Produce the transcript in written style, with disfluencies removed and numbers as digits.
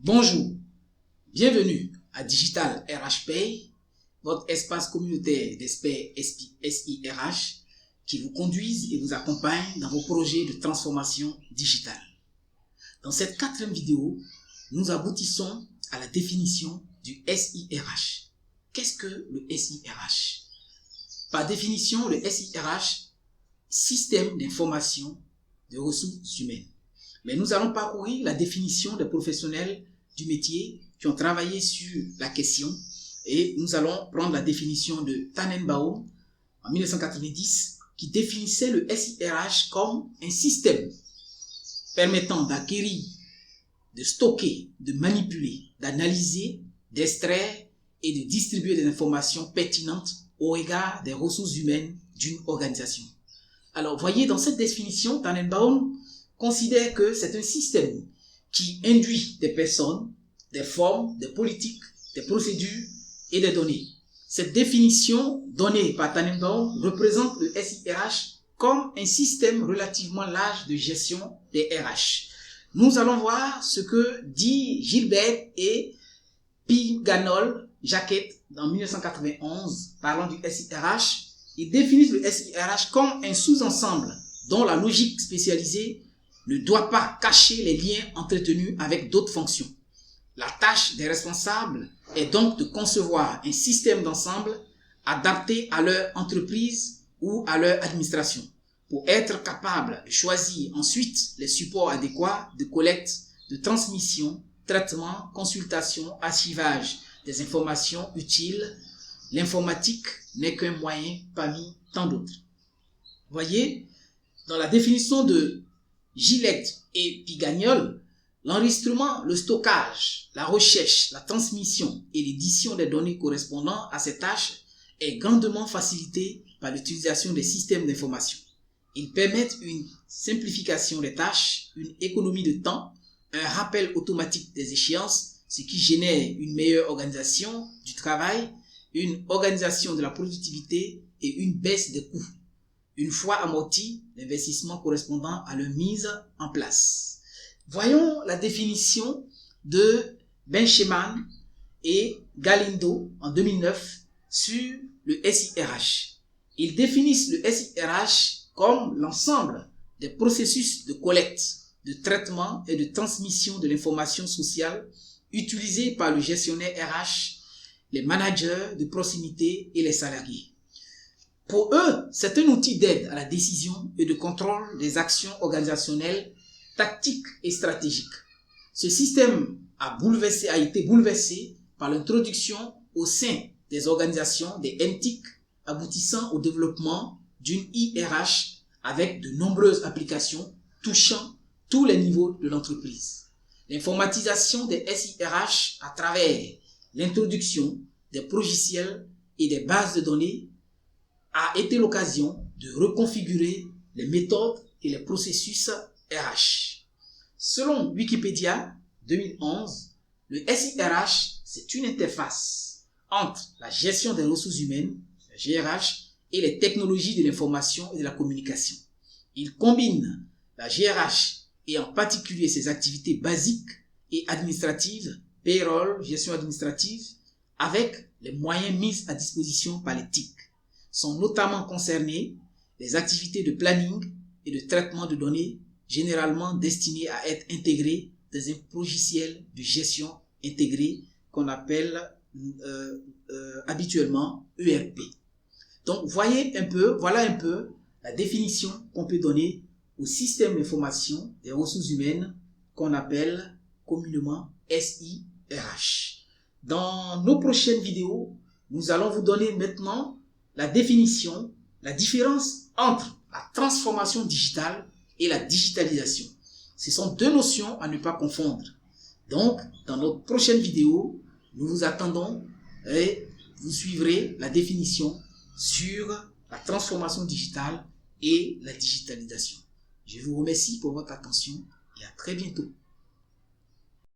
Bonjour, bienvenue à Digital RH Pay, votre espace communautaire d'experts SIRH qui vous conduisent et vous accompagne dans vos projets de transformation digitale. Dans cette 4e vidéo, nous aboutissons à la définition du SIRH. Qu'est-ce que le SIRH? Par définition, le SIRH, système d'information des ressources humaines. Mais nous allons parcourir la définition des professionnels du métier qui ont travaillé sur la question et nous allons prendre la définition de Tannenbaum en 1990 qui définissait le SIRH comme un système permettant d'acquérir, de stocker, de manipuler, d'analyser, d'extraire et de distribuer des informations pertinentes au regard des ressources humaines d'une organisation. Alors, voyez, dans cette définition, Tannenbaum considère que c'est un système qui induit des personnes, des formes, des politiques, des procédures et des données. Cette définition donnée par Tannenbaum représente le SIRH comme un système relativement large de gestion des RH. Nous allons voir ce que dit Gilbert et Pigagnol-Jacquet en 1991 parlant du SIRH. Ils définissent le SIRH comme un sous-ensemble dont la logique spécialisée ne doit pas cacher les liens entretenus avec d'autres fonctions. La tâche des responsables est donc de concevoir un système d'ensemble adapté à leur entreprise ou à leur administration pour être capable de choisir ensuite les supports adéquats de collecte, de transmission, traitement, consultation, archivage des informations utiles. L'informatique n'est qu'un moyen parmi tant d'autres. Voyez, dans la définition de Gilbert et Pigagnol, l'enregistrement, le stockage, la recherche, la transmission et l'édition des données correspondant à ces tâches est grandement facilité par l'utilisation des systèmes d'information. Ils permettent une simplification des tâches, une économie de temps, un rappel automatique des échéances, ce qui génère une meilleure organisation du travail, une organisation de la productivité et une baisse des coûts. Une fois amorti, l'investissement correspondant à leur mise en place. Voyons la définition de Bencheman et Galindo en 2009 sur le SIRH. Ils définissent le SIRH comme l'ensemble des processus de collecte, de traitement et de transmission de l'information sociale utilisés par le gestionnaire RH, les managers de proximité et les salariés. Pour eux, c'est un outil d'aide à la décision et de contrôle des actions organisationnelles, tactiques et stratégiques. Ce système a été bouleversé par l'introduction au sein des organisations des NTIC, aboutissant au développement d'une IRH avec de nombreuses applications touchant tous les niveaux de l'entreprise. L'informatisation des SIRH à travers l'introduction des logiciels et des bases de données a été l'occasion de reconfigurer les méthodes et les processus RH. Selon Wikipédia 2011, le SIRH, c'est une interface entre la gestion des ressources humaines, la GRH, et les technologies de l'information et de la communication. Il combine la GRH et en particulier ses activités basiques et administratives, payroll, gestion administrative, avec les moyens mis à disposition par les TIC. Sont notamment concernés les activités de planning et de traitement de données généralement destinées à être intégrées dans un logiciel de gestion intégré qu'on appelle habituellement ERP. Donc voilà un peu la définition qu'on peut donner au système d'information des ressources humaines qu'on appelle communément SIRH. Dans nos prochaines vidéos, nous allons vous donner maintenant la définition, la différence entre la transformation digitale et la digitalisation. Ce sont deux notions à ne pas confondre. Donc, dans notre prochaine vidéo, nous vous attendons et vous suivrez la définition sur la transformation digitale et la digitalisation. Je vous remercie pour votre attention et à très bientôt.